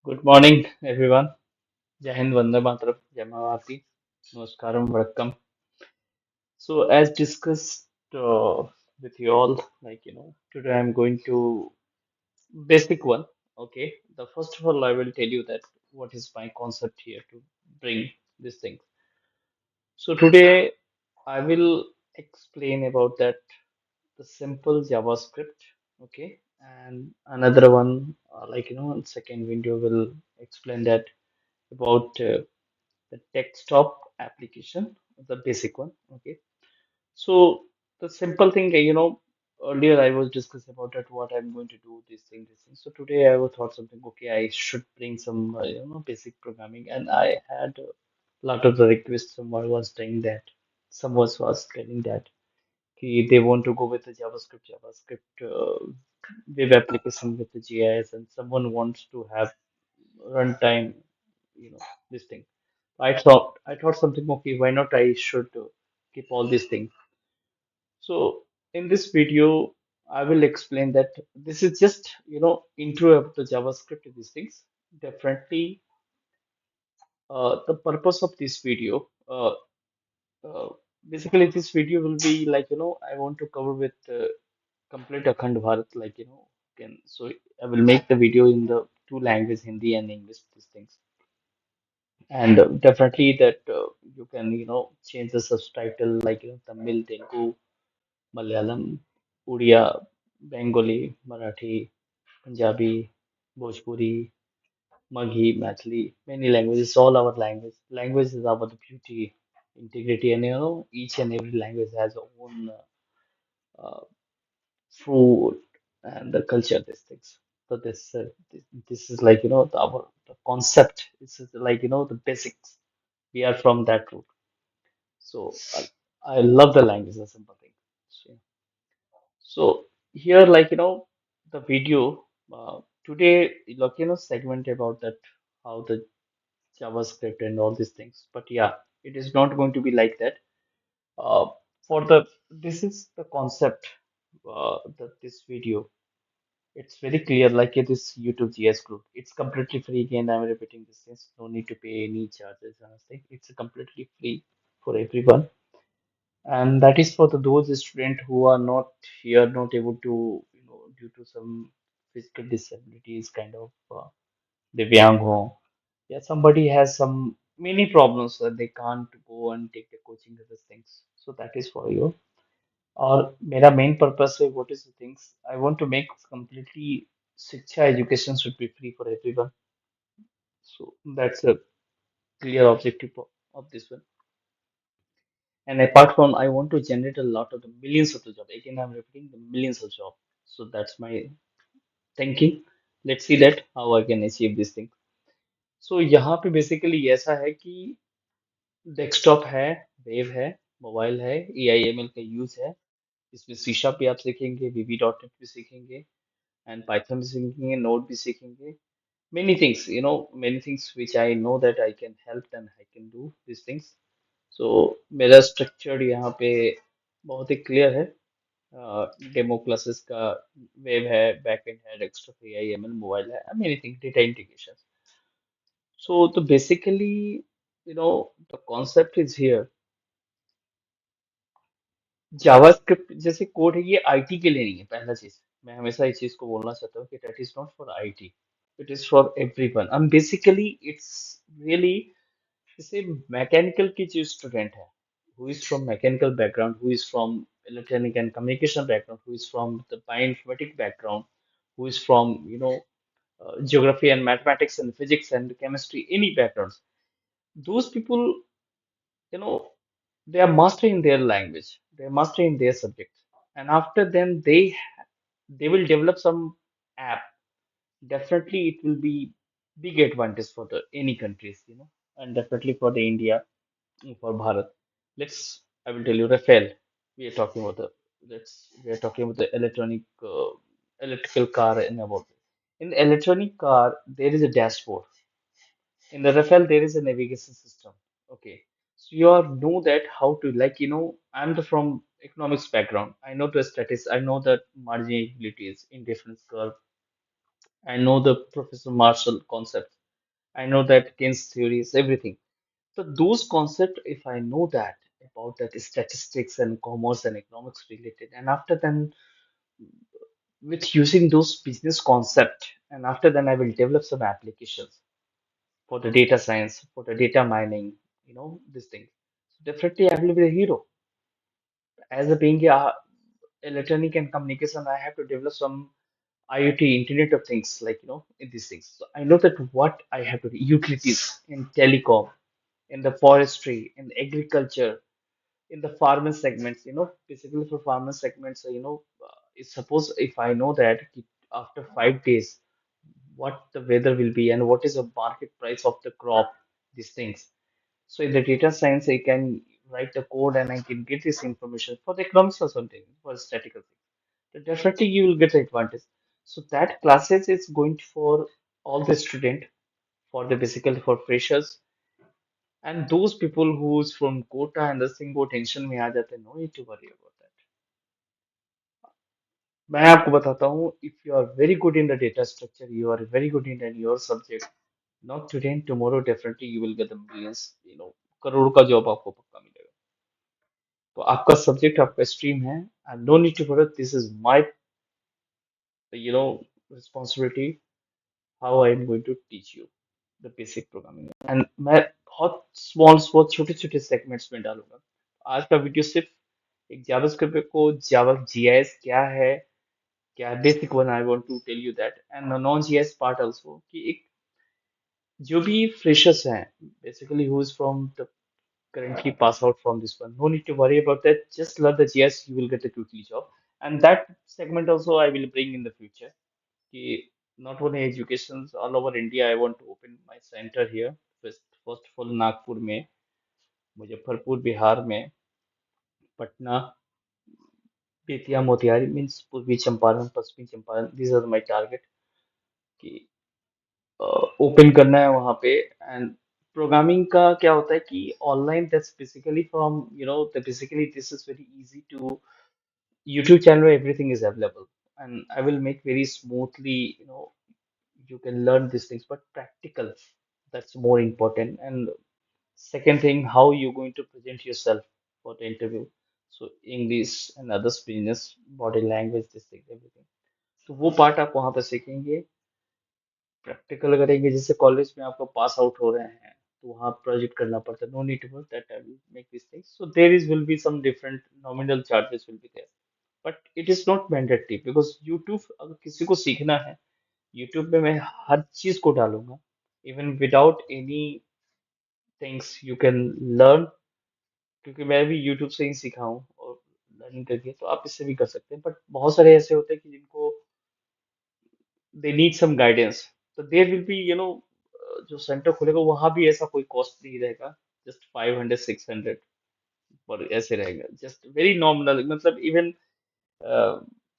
Good morning, everyone. Jai Hind, Vande Mataram, Jai Bharati, Namaskaram, Vanakkam. So, as discussed with you all, today I'm going to basic one. Okay, the first of all, I will tell you that what is my concept here to bring this thing. So today I will explain about that the simple JavaScript. Okay, and another one, in second video will explain that about the desktop application, the basic one. Okay, so the simple thing, earlier I was discussing about that what I'm going to do, this thing. So today I was thought something, okay, I should bring some, basic programming, and I had a lot of the requests. Someone was saying that, someone was telling that they want to go with the JavaScript web application with the GIS, and someone wants to have runtime, this thing. I thought something, okay, why not I should keep all these things. So in this video, I will explain that this is just intro of the JavaScript, these things. Definitely, the purpose of this video, uh, basically this video will be I want to cover with complete Akhand Bharat, can so I will make the video in the two languages, Hindi and English, these things. And definitely that you can change the subtitle Tamil, Telugu, Malayalam, Odia, Bengali, Marathi, Punjabi, Bhojpuri, Maghi, Mathili, many languages, all our language. Language is our beauty, integrity, and each and every language has its own food and the culture, these things. So this is our the concept. This is the basics. We are from that root. So I love the language, a simple thing. So, so here, the video today, segment about that how the JavaScript and all these things. But yeah, it is not going to be like that. Uh, for the this is the concept. That this video, it's very clear. Like it is YouTube GS group. It's completely free. Again, I'm repeating this things. No need to pay any charges or anything. It's completely free for everyone, and that is for those students who are not here, not able to, due to some physical disabilities, kind of divyang ho. Yeah, somebody has some many problems that they can't go and take the coaching of these things. So that is for you. Or मेरा main purpose है, what is the things I want to make completely शिक्षा education should be free for everyone. So that's a clear objective of this one. And apart from, I want to generate a lot of the millions of the job. Again, I'm repeating the millions of job. So that's my thinking. Let's see that how I can achieve this thing. So यहाँ पे basically ऐसा है कि desktop है, web है, mobile है, AIML का use है. इसमें सी शार्प भी आप सीखेंगे, VB डॉट नेट भी सीखेंगे, एंड पाइथन भी सीखेंगे, नोड भी सीखेंगे. Many things, many things which I know that I can help and I can do these things. So मेरा स्ट्रक्चर यहाँ पे बहुत ही क्लियर है. डेमो क्लासेस का वेब है, बैकएंड है, डेस्कटॉप है, AIML मोबाइल है, many thing, data integration. So the basically, the concept is here. JavaScript जैसे कोड है, ये आईटी के लिए नहीं है. पहला चीज, मैं हमेशा इस चीज को बोलना चाहता हूँ कि that is not for IT. It is for everyone. And basically it's really, जैसे मैकेनिकल की जो स्टूडेंट है, who is from mechanical background, who is from electronic and communication background, who is from the bioinformatic background, who is from geography and mathematics and physics and chemistry, any backgrounds, those people, you know they are mastering their language, they are mastering their subject, and after then they will develop some app. Definitely it will be big advantage for the any countries, and definitely for the India, for Bharat. Let's, I will tell you, Rafael, we are talking about the, we are talking about the electrical car and about it. In the electronic car there is a dashboard. In the Rafael there is a navigation system. Okay, so you all know that how to, I'm the from economics background. I know the statistics, I know that marginalities in different curve. I know the Professor Marshall concept. I know that Keynes theories, everything. So those concepts, if I know that about that statistics and commerce and economics related, and after then with using those business concept, and after then I will develop some applications for the data science, for the data mining, this thing. So definitely I will be a hero. As a being electronic and communication, I have to develop some IoT, Internet of Things, like in these things. So I know that what I have to do, utilities in telecom, in the forestry, in agriculture, in the farmer segments, basically for farmer segments, it's suppose if I know that after 5 days, what the weather will be and what is the market price of the crop, these things. So in the data science, I can write the code and I can get this information for the economics or something, for statistical thing. So definitely you will get the advantage. So that classes is going for all the student, for the basically for freshers, and those people who's from quota and the thing वो tension में आ जाते हैं, no need to worry about that. मैं आपको बताता हूँ, if you are very good in the data structure, you are very good in your subject, not today, tomorrow definitely you will get the millions, crore का job आपको पक्का मिलेगा. तो आपका सब्जेक्ट आपका स्ट्रीम है, and no need to worry, this is my responsibility how I am going to teach you the basic programming. And मैं बहुत बहुत छोटे छोटे सेगमेंट्स में डालूंगा. आज का वीडियो सिर्फ एक जावास्क्रिप्ट को जावा जीआईएस क्या है, क्या basic one I want to tell you that, and non GIS part also, कि एक जो भी फ्रेशर्स हैं, basically who is from the currently pass out from this one, no need to worry about that, just learn the GIS, you will get a quickly job. And that segment also I will bring in the future, कि not only education, all over India I want to open my center here. First of all Nagpur में, मुजफ्फरपुर बिहार में, Patna, Bettiah, Motihari means पूर्वी चंपारण, पश्चिमी Champaran, these are my target, कि open करना है वहाँ पे. एंड प्रोग्रामिंग का क्या होता है कि online that's basically from basically this is very easy to YouTube channel where everything is available, and I will make very smoothly, you can learn these things, but practical, that's more important. And second thing, how you going to present yourself for the interview. So English and others business, body language, this thing, everything. तो वो part आप वहाँ पे सीखेंगे, practical करेंगे. जैसे college में आपको पास आउट हो रहे हैं तो वहाँ प्रोजेक्ट करना पड़ता है, no need to that, I will make this things. So there is will be some different nominal charges will be there, but it is not mandatory, because YouTube अगर किसी को सीखना है, यूट्यूब में मैं हर चीज को डालूंगा, even without any things you can learn, क्योंकि मैं भी यूट्यूब से ही सीखा हूँ और लर्निंग करके, तो आप इससे भी कर सकते हैं. बट बहुत सारे ऐसे होते हैं कि जिनको दे नीड सम गाइडेंस, तो देयर विल बी जो सेंटर खुलेगा वहां भी ऐसा कोई कॉस्ट नहीं रहेगा, जस्ट 500 600 पर ऐसे रहेगा, जस्ट वेरी नॉमिनल, मतलब even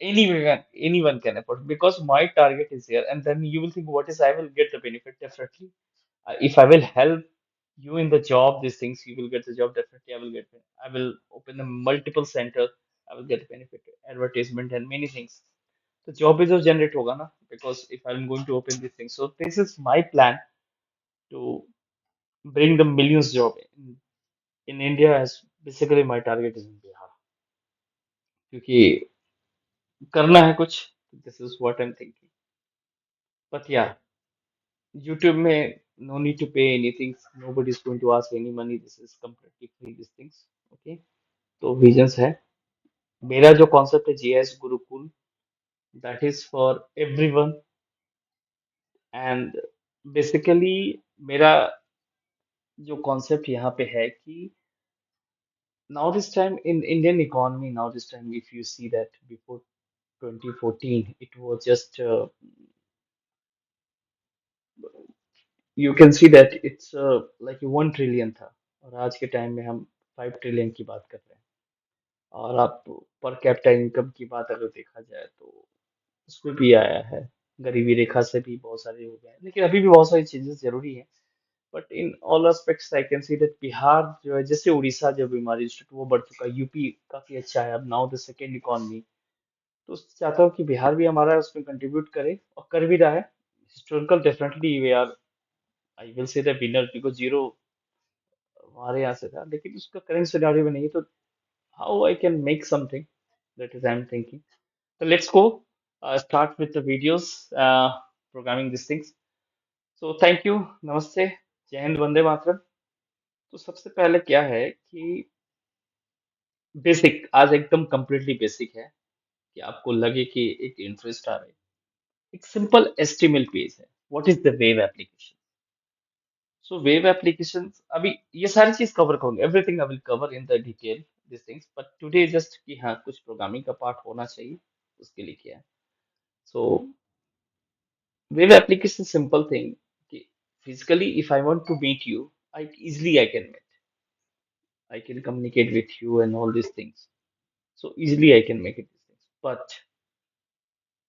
anyone can afford, because my target is here. And then you will think, what is I will get the benefit, definitely. If I will help you in the job, these things, you will get the job, definitely. I will get it. I will open a multiple center, I will get benefit, advertisement and many things. The job is also generate होगा ना, because if I'm going to open this thing, so this is my plan to bring the millions job in India. As basically my target is in Bihar, क्योंकि करना है कुछ, this is what I'm thinking. But yeah, YouTube में no need to pay anything, nobody is going to ask any money, this is completely free, these things. Okay, तो visions है. मेरा जो concept है GIS Gurukul, that is for everyone. And basically मेरा जो concept यहाँ पे है कि now this time in Indian economy, now this time if you see that before 2014 it was just you can see that it's like 1 trillion था, और आज के टाइम में हम 5 ट्रिलियन की बात कर रहे हैं. और आप पर कैपिटा इनकम की बात अगर देखा जाए तो उसमें भी आया है, गरीबी रेखा से भी बहुत सारे हो गए हैं, लेकिन अभी भी बहुत सारी चेंजेस जरूरी है. But in all aspects I can see that Bihar जो है, जैसे उड़ीसा जो बीमारी वो बढ़ चुका है, यूपी काफी अच्छा है अब, नाउ द सेकेंड इकोनॉमी. तो चाहता हूँ कि बिहार भी हमारा उसमें कंट्रीब्यूट करे और कर भी रहा है। Historical definitely we are, I will say the winner because zero हमारे यहाँ से था, लेकिन उसका करेंट सिनेरियो में नहीं है, तो how I can make something, that is I am thinking. So let's go start with the videos, programming these things. So thank you, नमस्ते, जय हिंद, वंदे मातरम। तो सबसे पहले क्या है कि बेसिक, आज एकदम completely बेसिक है कि आपको लगे कि एक इंटरेस्ट आ रहा है। एक सिंपल HTML पेज है। What is the web application? So web application, अभी ये सारी चीज कवर करूंगा, everything I will cover in the detail this things, but today just कि हाँ कुछ प्रोग्रामिंग का पार्ट होना चाहिए, उसके लिए किया है। सो web application simple thing. Okay. Physically, if I want to meet you, I can meet. I can communicate with you and all these things. So easily I can make it these things. But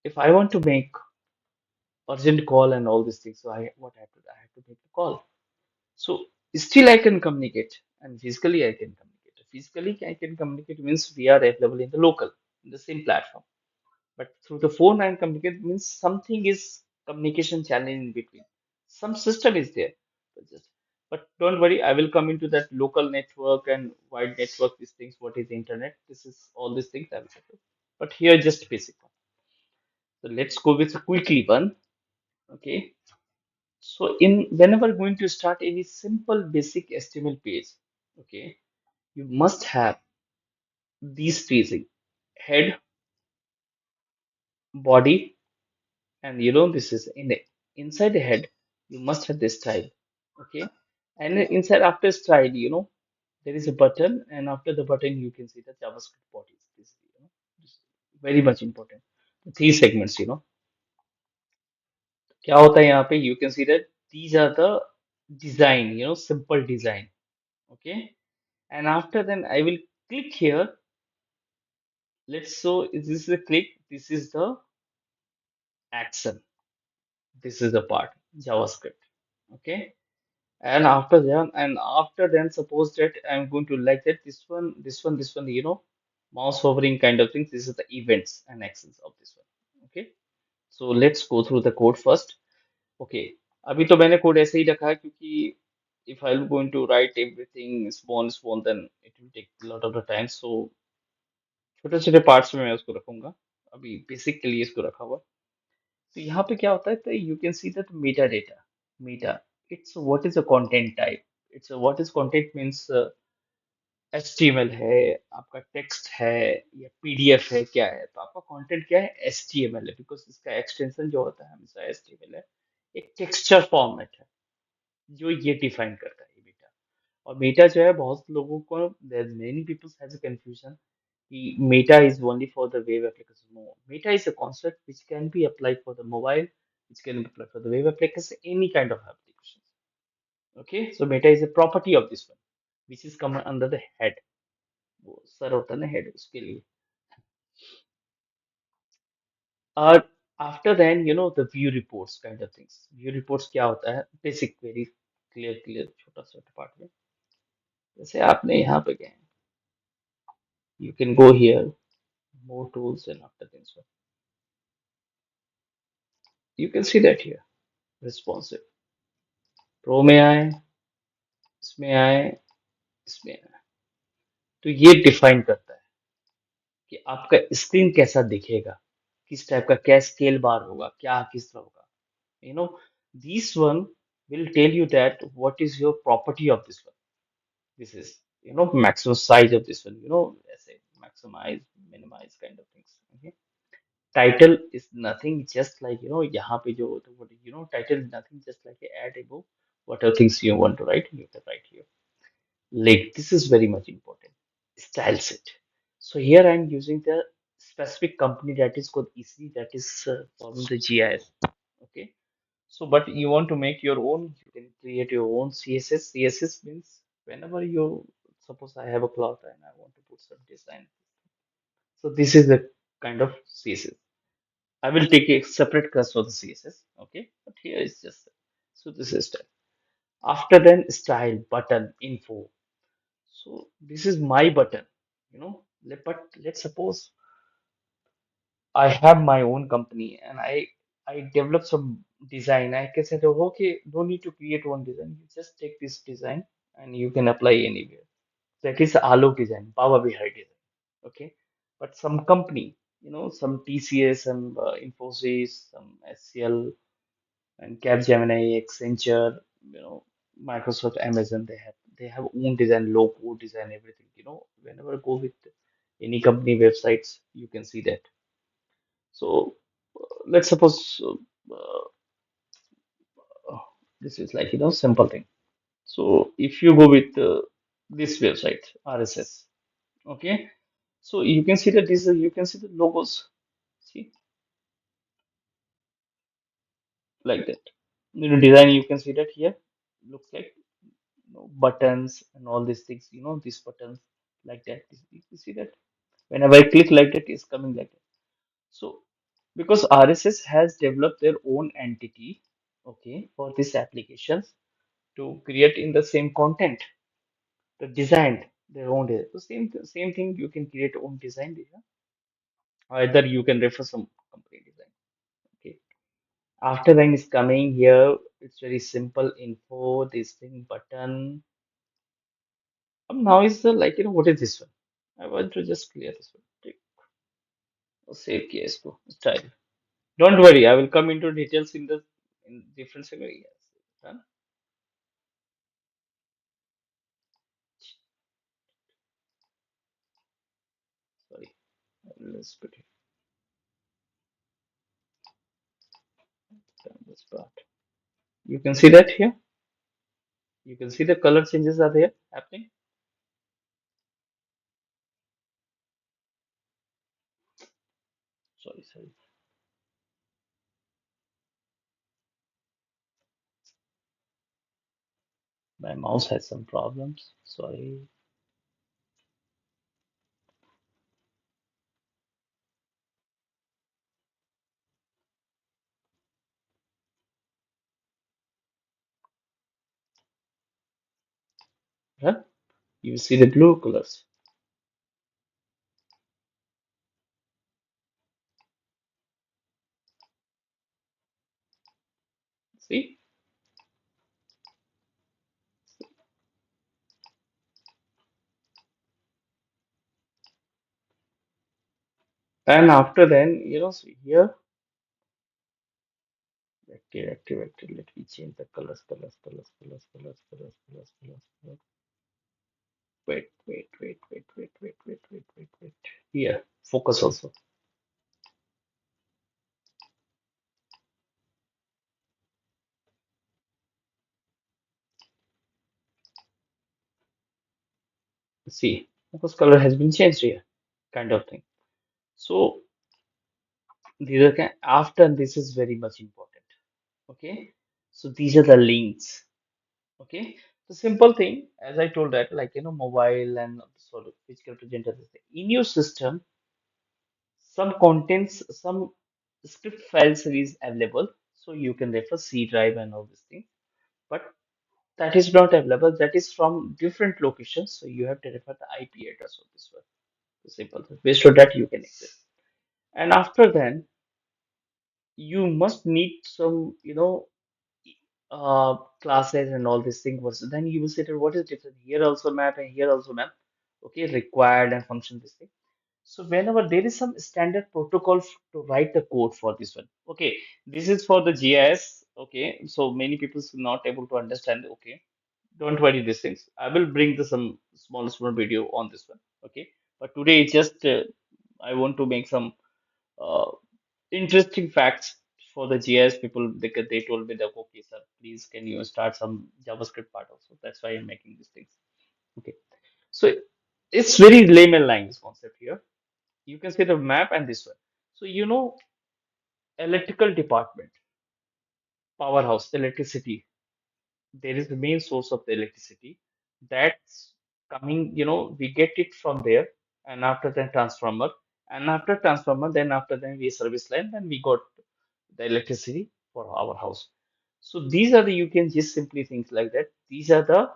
if I want to make urgent call and all these things, so I have to make the call. So still I can communicate, and physically I can communicate. Physically I can communicate means we are available in the local, in the same platform. But through the phone and communicate means something is communication channel in between. Some system is there. But don't worry, I will come into that local network and wide network, these things, what is internet. This is all these things I will tell you. But here just basic one. So let's go with a quickly one. Okay. So in whenever going to start any simple basic HTML page, okay, you must have these three things: head, body, and this is in the inside the head you must have this style. Okay, and then inside after style, there is a button, and after the button you can see the JavaScript bodies. This is very much important. The three segments, क्या होता है यहाँ पे, you can see that these are the design, simple design. Okay, and after then I will click here. Let's, so this is the click, this is the action, this is the part, JavaScript. Okay, and after then suppose that I'm going to like that this one, mouse hovering kind of things. This is the events and actions of this one. Okay, so let's go through the code first. Okay, अभी तो मैंने code ऐसे ही रखा है क्योंकि if I'm going to write everything small then it will take a lot of the time, so छोटे छोटे parts में मैं उसको रखूंगा। अभी बेसिक के लिए इसको रखा हुआ। तो यहाँ पे क्या होता है, तो you can see that Meta data, Meta, it's what is a content type, it's what is content means HTML है, आपका टेक्स्ट है या PDF है, क्या है, तो आपका कंटेंट क्या है, HTML है, बिकॉज इसका एक्सटेंशन जो होता है हमेशा HTML है। एक टेक्सचर फॉर्मेट है जो ये डिफाइन करता है मेटा। और मेटा जो है बहुत लोगों को, many peoples has a confusion कि Meta is only for the web application. No, meta is a concept which can be applied for the mobile, which can be applied for the web application, any kind of application. Okay, so meta is a property of this one, which is come under the head. वो सर होता है ना head, उसके लिए। और after then the view reports kind of things. View reports क्या होता है, बेसिक, वेरी क्लियर क्लियर छोटा सा पार्ट में। जैसे आपने यहाँ पे गए, you can go here, more tools, and after this one you can see that here responsive. Pro में आए, इसमें आए, इसमें आए, तो ये डिफाइन करता है कि आपका स्क्रीन कैसा दिखेगा, किस टाइप का, क्या स्केल बार होगा, क्या किस तरह होगा। you know this one will tell you that what is your property of this one. This is maximum size of this one, let's say maximize, minimize kind of things. Okay, title is nothing, just like यहाँ पे जो title is nothing, just like a add above whatever things you want to write, you can write here. Link, this is very much important. Style set. So here I'm using the specific company that is called ESRI, that is following the GIS. Okay. So, but you want to make your own, you can create your own CSS. CSS means whenever you, suppose I have a cloth and I want to put some design. So this is the kind of CSS. I will take a separate class for the CSS. Okay. But here is just, so this is style. After then style, button, info. So this is my button, but let's suppose I have my own company and I develop some design. I can say, that, okay, don't need to create one design. You just take this design and you can apply anywhere. That is Alok design, Power BI design. Okay, but some company, some TCS, some Infosys, some SCL, and Capgemini, Accenture, Microsoft, Amazon, they have own design, low code design, everything. Whenever I go with any company websites, you can see that. So let's suppose uh, this is like simple thing. So if you go with this website RSS, okay, so you can see that this you can see the logos, see like that. Design you can see that here looks like buttons and all these things. These buttons like that. You see that whenever I click like that, it's coming like that. So because RSS has developed their own entity, okay, for these applications to create in the same content, the design their own design. So same thing you can create own design there. Either you can refer some company design. Okay. After then is coming here, it's very simple info, this thing button. Now is the like what is this one? I want to just clear this one. Take save case to style. Don't worry, I will come into details in different areas. Done. Sorry, let's put it down this part. You can see that here. You can see the color changes are there happening. Sorry, sorry. My mouse has some problems. Sorry. Huh? You see the blue colors. See? And after then, see here, active. Let me change the colors. Wait. Here, focus also. See, focus color has been changed here, kind of thing. So these are after this is very much important. Okay, so these are the links. Okay, the simple thing, as I told that, like mobile and sort of physical presenter in your system, some contents, some script files is available, so you can refer C drive and all these things. But that is not available. That is from different locations, so you have to refer the IP address of this one. The simple thing. Based on that, you can access. And after then, you must need some, classes and all these things. Then you will say that what is different here also map and here also map. Okay, required and function this thing. So whenever there is some standard protocol to write the code for this one. Okay, this is for the GIS. Okay, so many people are not able to understand. Okay, don't worry these things. I will bring some small video on this one. Okay, but today it's just I want to make some uh, interesting facts for the GIS people because they told me that okay sir, please can you start some JavaScript part also. That's why I'm making these things. Okay, so it's very layman language concept here. You can see the map and this one. So electrical department, powerhouse, electricity. There is the main source of the electricity that's coming. We get it from there, and after that transformer, and after transformer, then after then we service line, then we got the electricity for our house. So these are the you can just simply think like that. These are the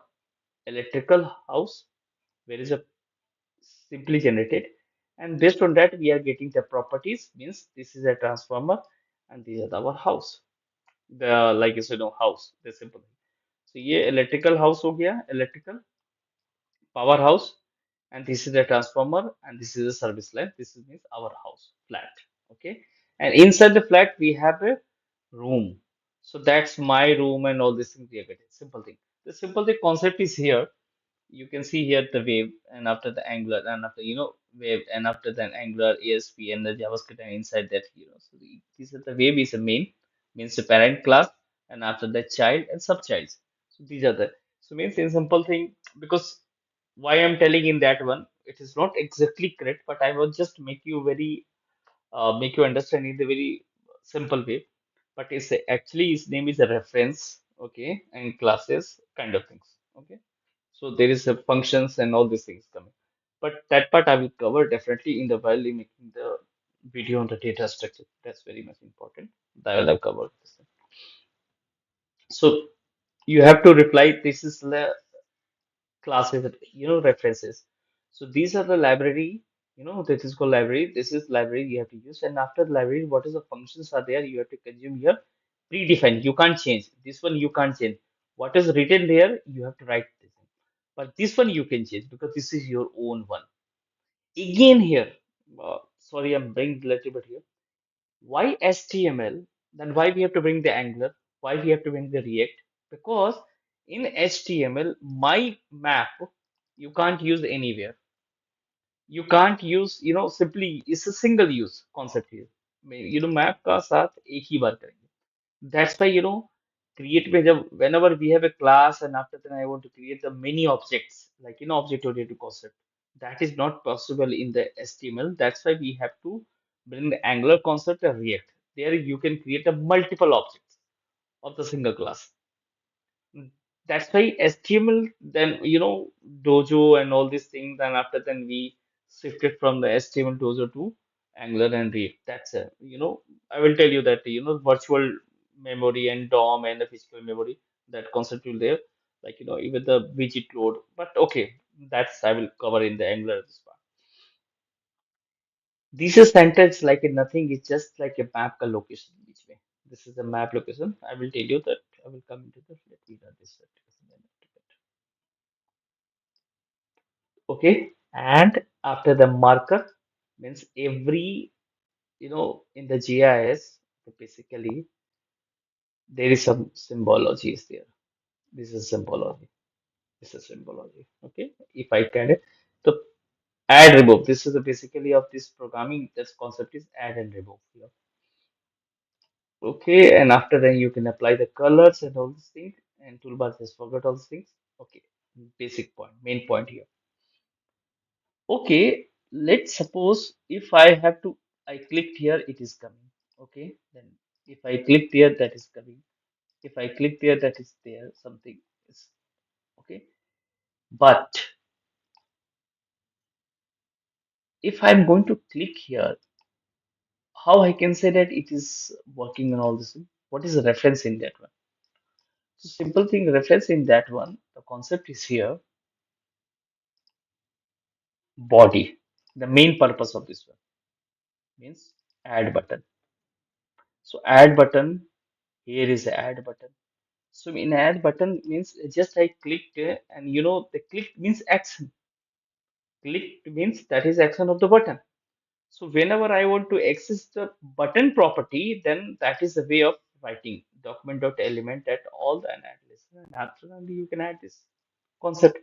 electrical house where is a simply generated. And based on that, we are getting the properties, means this is a transformer and these are our house. The like you said, no house, the simple thing. So ये electrical house हो गया, electrical powerhouse, and this is a transformer, and this is a service line. This is means our house, flat. Okay, and inside the flat we have a room. So that's my room, and all these things we are getting. Simple thing. The simple thing concept is here. You can see here the wave, and after the angular, and after wave, and after the angular ASP and the JavaScript, and inside that so this is the wave is a main, means the parent class, and after the child and subchilds. So these are the, so means in simple thing, because why I'm telling in that one, it is not exactly correct, but I will just make you very make you understand in the very simple way. But it's actually his name is a reference, okay, and classes kind of things, okay. So there is a functions and all these things coming. But that part I will cover definitely in the while in making the video on the data structure. That's very much important. That I will have covered this. So you have to reply. This is the classes, references. So these are the library, this is called library. This is library you have to use. And after the library, what is the functions are there? You have to consume here predefined. You can't change. This one you can't change. What is written there, you have to write this. But this one you can change because this is your own one. Again here, sorry, I'm bringing a little bit here. Why HTML? Then why we have to bring the Angular? Why we have to bring the React? Because in HTML, my map you can't use anywhere. You can't use, simply it's a single use concept here. Map का साथ एक ही बार करेंगे. That's why, create में जब whenever we have a class and after that I want to create the many objects, like, object-oriented concept. That is not possible in the HTML. That's why we have to bring the Angular concept and React. There you can create a multiple objects of the single class. That's why HTML, then, Dojo and all these things, and after then we shifted from the HTML Dojo to Angular and React. That's I will tell you that, virtual memory and DOM and the physical memory, that concept will there, like, even the widget load. But okay, that's I will cover in the Angular this part. This is sentence like a nothing, it's just like a map ka location each way. This is a map location. I will tell you that. I will come into the, let me run this. Okay, and after the marker means every, in the GIS, basically there is some symbology is there. This is symbology. This is symbology. Okay, if I can, so add remove, this is the basically of this programming, this concept is add and remove here. Okay, and after then you can apply the colors and all these things, and toolbar just forgot all these things. Okay, basic point, main point here. Okay, let's suppose if I have to, I clicked here, it is coming. Okay, then if I click there, that is coming. If I click there, that is there, something is okay. But if I'm going to click here, how I can say that it is working on all this? What is the reference in that one? So simple thing, reference in that one, the concept is here, body. The main purpose of this one means add button. So add button, here is the add button. So in add button means just I clicked and the click means action. Click means that is action of the button. So whenever I want to access the button property, then that is the way of writing document.element at all the analysis. And after that you can add this concept.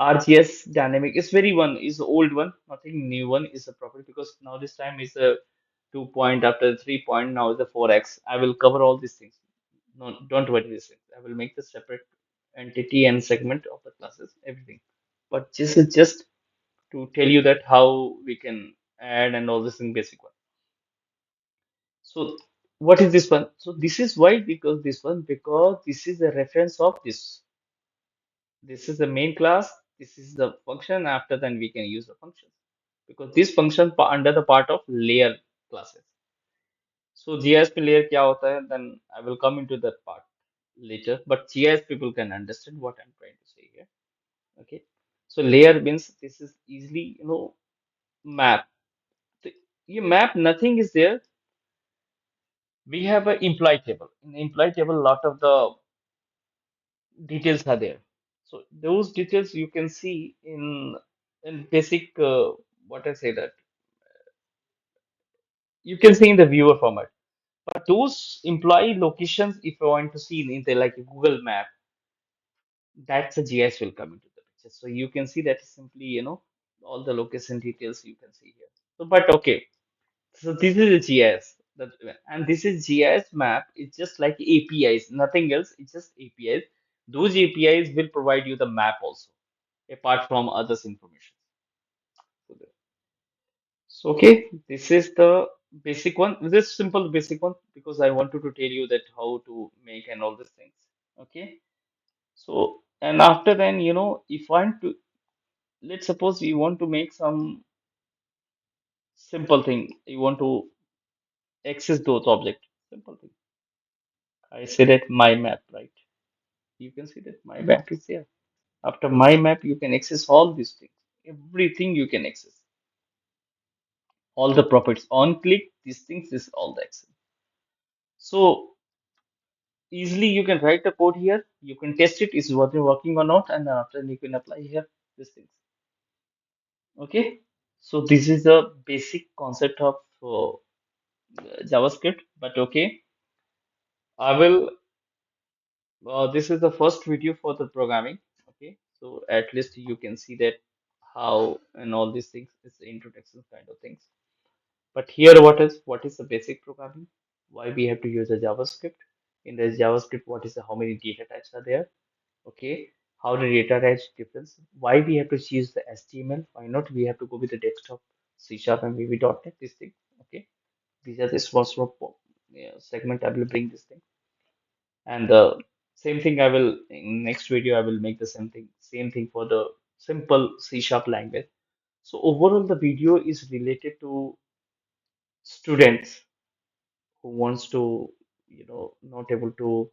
ArcGIS dynamic is very one is the old one, nothing new one is a property because now this time is a 2 point after 3 point, now is the 4x. I will cover all these things. No, don't worry this thing. I will make the separate entity and segment of the classes, everything. But this is just to tell you that how we can add and all this in basic one. So what is this one? So this is why, because this one, because this is the reference of this. This is the main class. This is the function. After then we can use the function because this function under the part of layer classes. So GIS पे layer क्या होता है? Then I will come into that part later. But GIS people can understand what I'm trying to say here. Okay. So layer means this is easily, map. The, you map, nothing is there. We have an employee table. In the employee table, a lot of the details are there. So those details you can see in basic what I say that you can see in the viewer format. But those employee locations, if you want to see in the like Google map, that's a GIS will come into the picture. So you can see that simply, all the location details you can see here. So, but okay. So this is a GIS. And this is GIS map. It's just like APIs, nothing else. It's just APIs. Those APIs will provide you the map also, apart from others information. So, okay, this is the basic one. This simple basic one because I wanted to tell you that how to make and all these things. Okay. So, and after then, if I want to, let's suppose you want to make some simple thing. You want to access those objects. Simple thing. I say that my map, right? You can see that my map is there. After my map, you can access all these things. Everything you can access. All the properties. On click, these things is all the access. So easily you can write the code here. You can test it, is what you're working or not, and then after you can apply here these things. Okay. So this is the basic concept of JavaScript. But okay, I will. This is the first video for the programming. Okay, so at least you can see that how and all these things is the introduction kind of things. But here, what is the basic programming? Why we have to use a JavaScript? In the JavaScript, what is the how many data types are there? Okay, how the data types difference? Why we have to choose the HTML? Why not we have to go with the desktop C Sharp and VB .NET? This thing. Okay, these are the small segment. I will bring this thing. And the same thing I will in next video I will make the same thing for the simple C sharp language. So overall the video is related to students who wants to not able to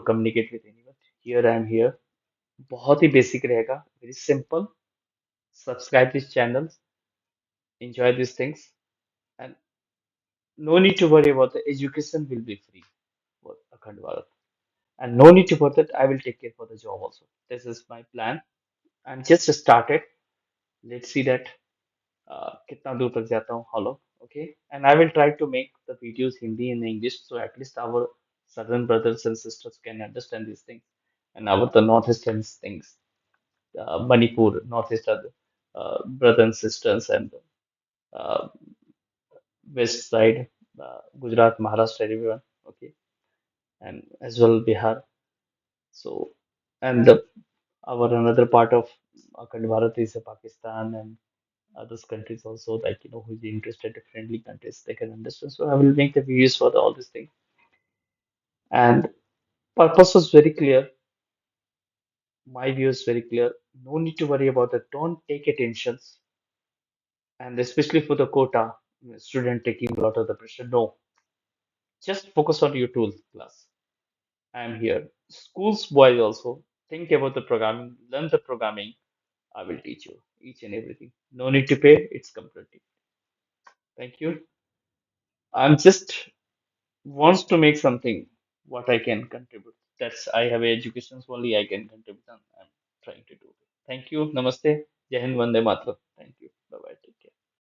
communicate with anyone. Here I am here. बहुत ही basic रहेगा, very simple. Subscribe this channel, enjoy these things, and no need to worry about the education will be free for Akhand Bharat. And no need to worry that I will take care for the job also. This is my plan. I'm just started. Let's see that कितना दूर तक जाता हूँ how long. Okay, and I will try to make the videos Hindi and English so at least our southern brothers and sisters can understand these things and our the northeastern things, Manipur northeastern brothers and sisters and uh, west side, Gujarat, Maharashtra, everyone. Okay, and as well Bihar. So and our another part of Akhand Bharat is Pakistan and others countries also like who is interested in friendly countries they can understand. So I will make the videos for all these things. And purpose was very clear. My view is very clear. No need to worry about that. Don't take attentions. And especially for the quota, student taking a lot of the pressure. No, just focus on your tool class. I am here. Schools boys also think about the programming, learn the programming. I will teach you each and everything. No need to pay. It's completely. Thank you. I'm just wants to make something what I can contribute. That's I have education only I can contribute and I'm trying to do it. Thank you. Namaste. Jai Hind Vande Mataram. Thank you. Bye bye.